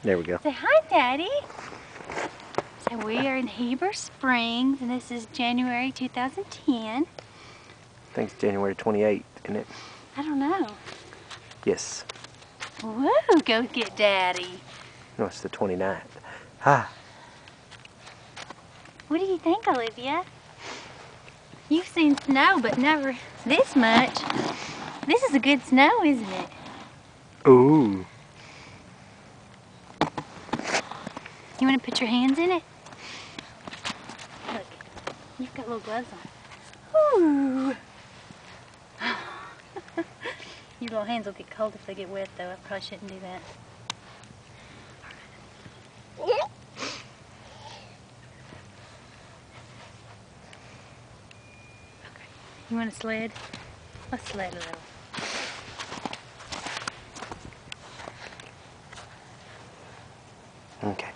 There we go. Say hi, Daddy. So we are in Heber Springs, and this is January 2010. I think it's January 28th, isn't it? I don't know. Yes. Woo, go get Daddy. No, it's the 29th. Hi. What do you think, Olivia? You've seen snow, but never this much. This is a good snow, isn't it? Ooh. You want to put your hands in it? Look, you've got little gloves on. Ooh. Your little hands will get cold if they get wet, though. I probably shouldn't do that. Okay. You want to sled? Let's sled a little. Okay.